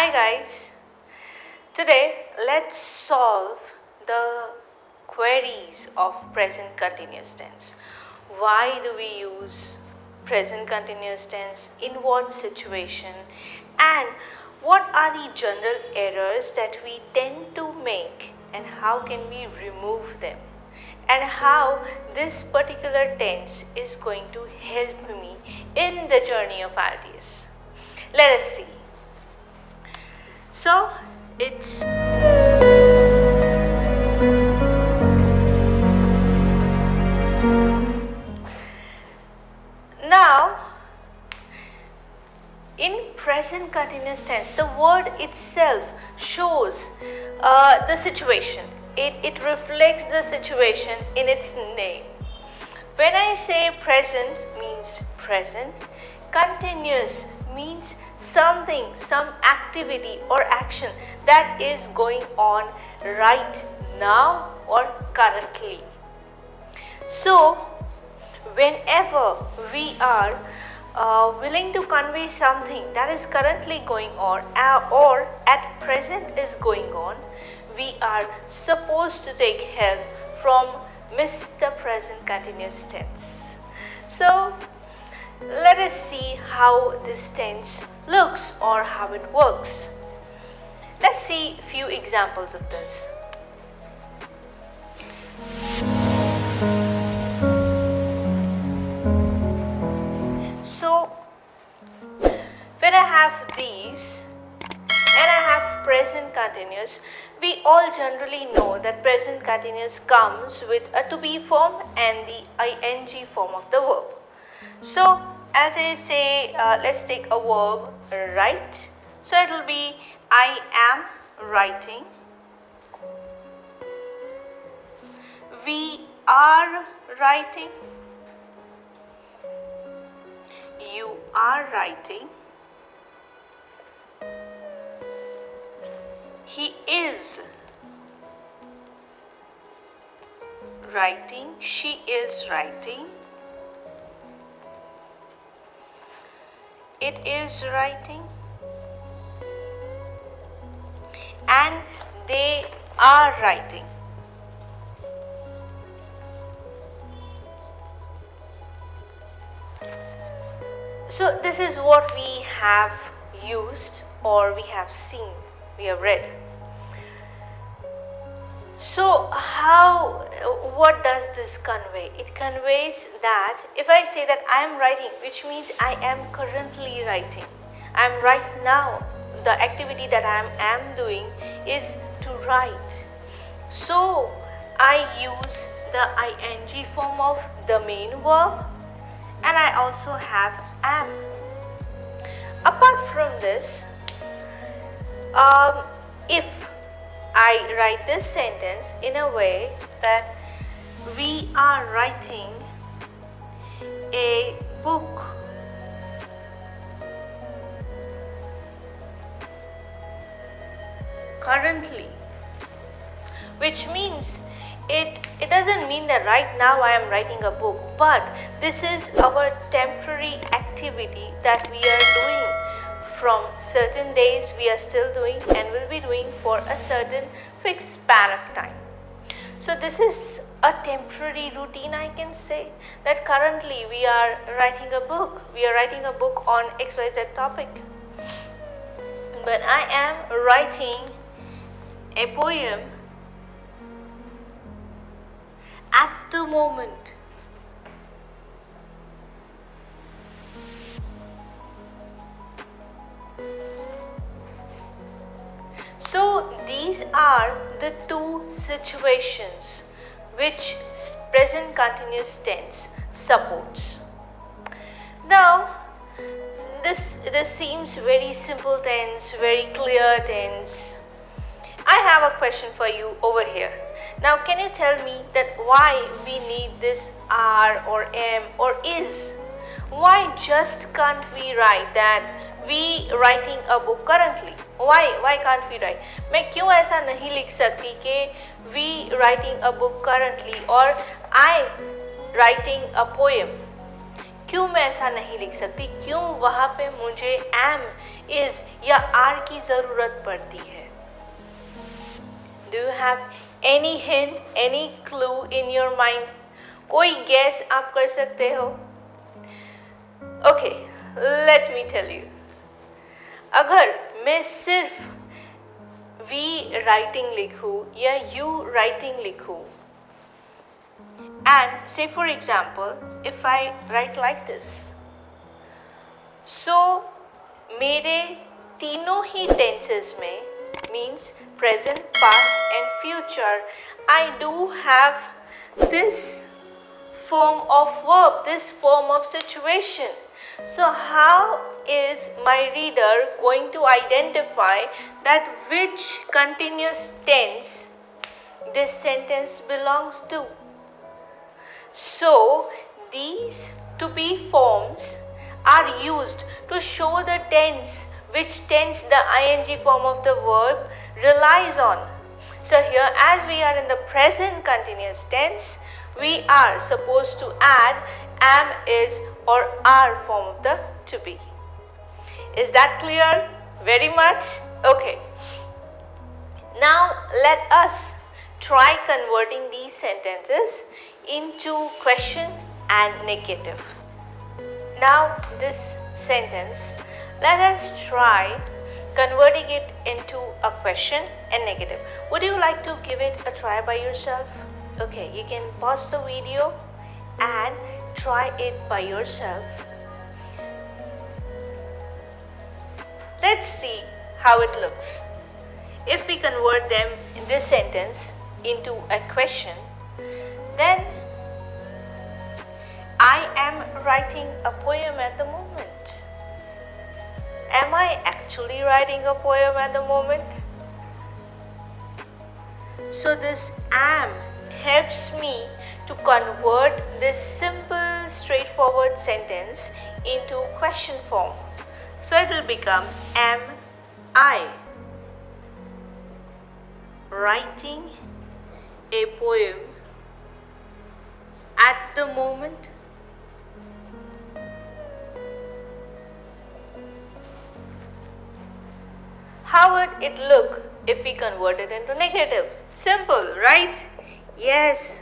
Hi guys, today let's solve the queries of present continuous tense. Why do we use present continuous tense, in what situation, and what are the general errors that we tend to make and how can we remove them, and how this particular tense is going to help me in the journey of IELTS. Let us see. So it's now in present continuous tense, the word itself shows the situation. It reflects the situation in its name. When I say present means present, continuous means something, some activity or action that is going on right now or currently. So whenever we are willing to convey something that is currently going on or at present is going on, we are supposed to take help from Mr. Present Continuous Tense. So let us see how this tense looks or how it works. Let's see a few examples of this. So when I have these and I have present continuous, we all generally know that present continuous comes with a to be form and the ing form of the verb. So as I say, let's take a verb write. So it will be I am writing. We are writing. You are writing. He is writing. She is writing. It is writing. And they are writing. So this is what we have used or we have seen, we have read. So what does this convey? It conveys that if I say that I am writing, which means I am currently writing. I am right now. The activity that I am doing is to write. So I use the ing form of the main verb and I also have am. Apart from this, if I write this sentence in a way that we are writing a book, currently, which means it doesn't mean that right now I am writing a book, but this is our temporary activity that we are doing. From certain days we are still doing and will be doing for a certain fixed span of time. So this is a temporary routine, I can say, that currently we are writing a book. We are writing a book on XYZ topic. But I am writing a poem at the moment. So these are the two situations which present continuous tense supports. Now this seems very simple tense, very clear tense. I have a question for you over here. Now can you tell me that why we need this are or am or is? Why just can't we write that we writing a book currently? Why can't we write? मैं क्यों ऐसा नहीं लिख सकती कि we writing a book currently or I writing a poem? क्यों मैं ऐसा नहीं लिख सकती? क्यों वहाँ पे मुझे am is या are की ज़रूरत पड़ती है? Do you have any hint, any clue in your mind? कोई guess आप कर सकते हो? Okay, let me tell you. अगर मैं सिर्फ we writing लिखूँ या you writing लिखूँ, and say for example, if I write like this, so मेरे तीनों ही tenses में means present, past and future, I do have this form of verb, this form of situation. So how is my reader going to identify that which continuous tense this sentence belongs to? So these to be forms are used to show the tense, which tense the ing form of the verb relies on. So here, as we are in the present continuous tense, we are supposed to add am, is or are form of the to be. Is that clear? Very much? Okay. Now let us try converting these sentences into question and negative. Now this sentence, let us try converting it into a question and negative. Would you like to give it a try by yourself? Okay, you can pause the video and try it by yourself. Let's see how it looks. If we convert them in this sentence into a question, then I am writing a poem at the moment. Am I actually writing a poem at the moment? So this am helps me to convert this simple straightforward sentence into question form. So it will become, am I writing a poem at the moment? How would it look if we convert it into negative? Simple, right? Yes.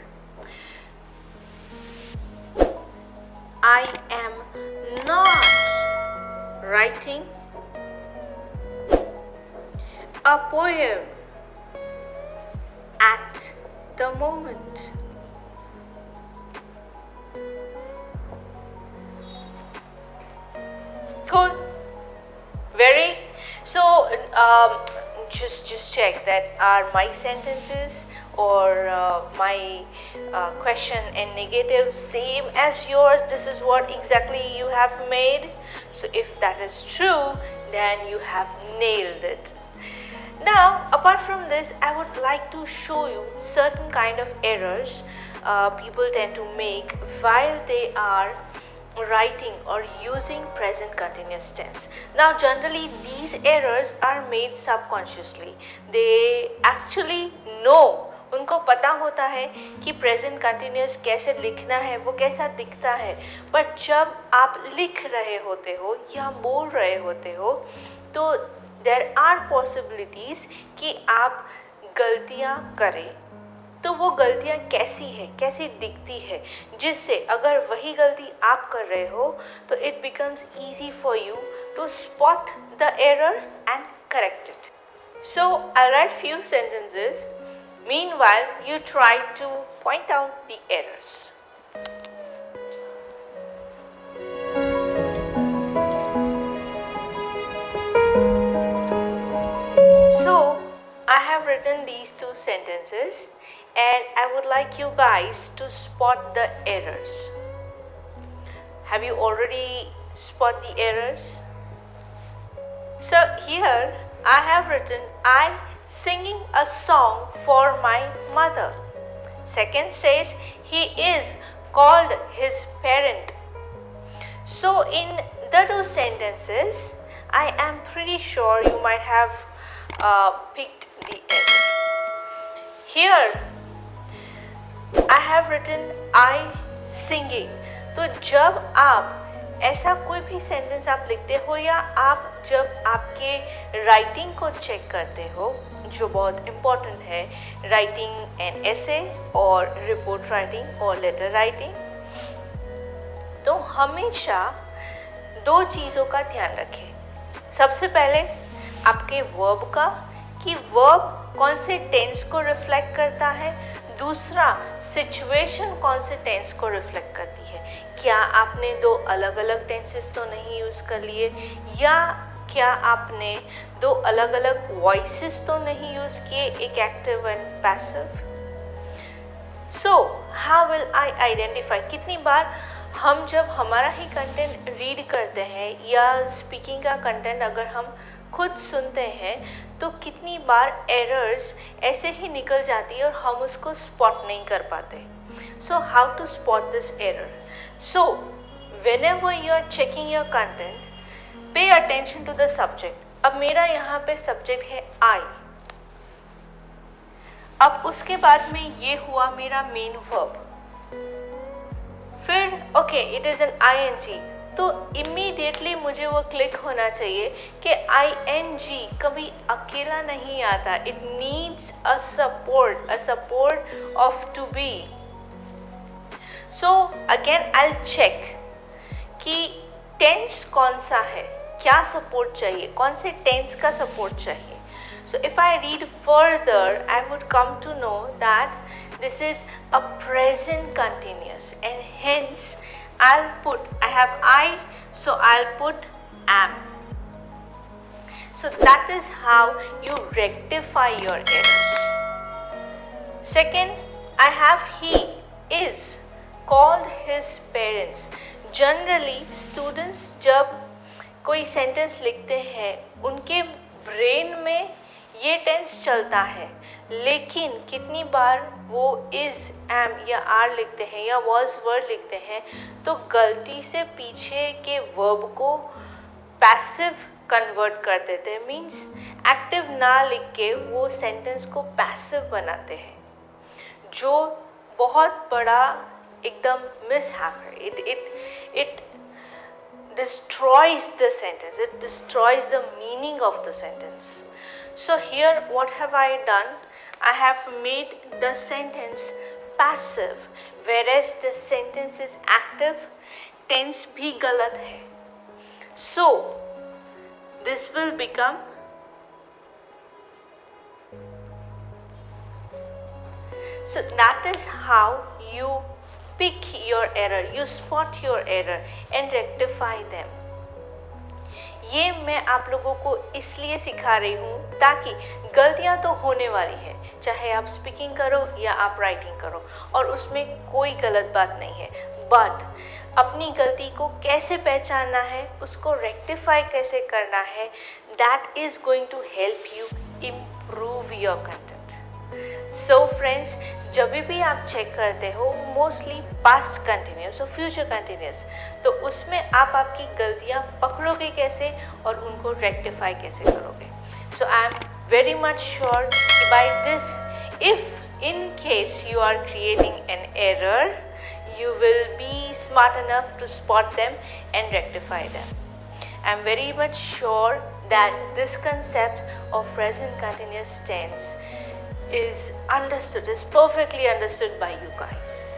I am not writing a poem at the moment. Cool. Very. So just check that are my sentences or my question and negative same as yours. This is what exactly you have made. So if that is true, then you have nailed it. Now apart from this, I would like to show you certain kind of errors people tend to make while they are writing or using present continuous tense. Now generally these errors are made subconsciously. They actually know, उनको पता होता है कि present continuous कैसे लिखना है, वो कैसा दिखता है, बट जब आप लिख रहे होते हो या बोल रहे होते हो तो देयर आर पॉसिबिलिटीज़ कि आप गलतियाँ करें. तो वो गलतियाँ कैसी है, कैसी दिखती है, जिससे अगर वही गलती आप कर रहे हो तो it becomes easy for you to spot the error and correct it. So I write few sentences. Meanwhile, you try to point out the errors. So, I have written these two sentences and I would like you guys to spot the errors. Have you already spot the errors? So, here I have written I singing a song for my mother. Second says he is called his parent. So in the two sentences, I am pretty sure you might have picked the error. Here I have written I singing. तो जब आप ऐसा कोई भी sentence आप लिखते हो या आप जब आपके राइटिंग को चेक करते हो, जो बहुत इम्पोर्टेंट है, राइटिंग एन एसे और रिपोर्ट राइटिंग और लेटर राइटिंग, तो हमेशा दो चीज़ों का ध्यान रखें। सबसे पहले आपके वर्ब का, कि वर्ब कौन से टेंस को रिफ्लेक्ट करता है, दूसरा सिचुएशन कौन से टेंस को रिफ्लेक्ट करती है। क्या आपने दो अलग अलग टेंसेस तो नहीं यूज़ कर लिए, या क्या आपने दो अलग अलग वॉइसेस तो नहीं यूज़ किए, एक active and passive. So how will I identify, कितनी बार हम जब हमारा ही कंटेंट रीड करते हैं या स्पीकिंग का कंटेंट अगर हम खुद सुनते हैं, तो कितनी बार एरर्स ऐसे ही निकल जाती है और हम उसको स्पॉट नहीं कर पाते। So how to spot this error. So whenever you are checking your content, pay attention to the subject. अब मेरा यहाँ पे सब्जेक्ट है आई, अब उसके बाद में ये हुआ मेरा मेन वर्ब, फिर okay it is an ING, तो इमीडिएटली मुझे वो क्लिक होना चाहिए कि ING कभी अकेला नहीं आता, it needs a support of to be. So again I check कि टेंस कौन सा है, क्या सपोर्ट चाहिए, कौन से टेंस का सपोर्ट चाहिए। So if I read further, I would come to know that this is a present continuous, and hence I have I, so I'll put am. So that is how you rectify your errors. Second, I have he is called his parents. Generally students जब कोई sentence लिखते हैं, उनके brain में ये tense चलता है, लेकिन कितनी बार वो इज़, एम या आर लिखते हैं या वॉज वर्ड लिखते हैं, तो गलती से पीछे के वर्ब को पैसिव कन्वर्ट कर देते हैं, मीन्स एक्टिव ना लिख के वो सेंटेंस को पैसिव बनाते हैं, जो बहुत बड़ा एकदम मिसहैप है। It destroys the sentence, it destroys the meaning of the sentence. So here what have I done? I have made the sentence passive, whereas the sentence is active, tense भी गलत है। So this will become, so that is how you pick your error, you spot your error and rectify them. ये मैं आप लोगों को इसलिए सिखा रही हूँ ताकि गलतियाँ तो होने वाली है, चाहे आप स्पीकिंग करो या आप राइटिंग करो, और उसमें कोई गलत बात नहीं है, बट अपनी गलती को कैसे पहचानना है, उसको रेक्टिफाई कैसे करना है, that is going to help you improve your content. So friends, जब भी आप चेक करते हो मोस्टली पास्ट कंटिन्यूस और फ्यूचर कंटिन्यूस, तो उसमें आप आपकी गलतियाँ पकड़ोगे कैसे और उनको रेक्टिफाई कैसे करोगे। So I am very much sure कि by this, if in case you are creating an error, you will be smart enough to spot them and rectify them. I am very much sure that this concept of present continuous tense is understood, is perfectly understood by you guys.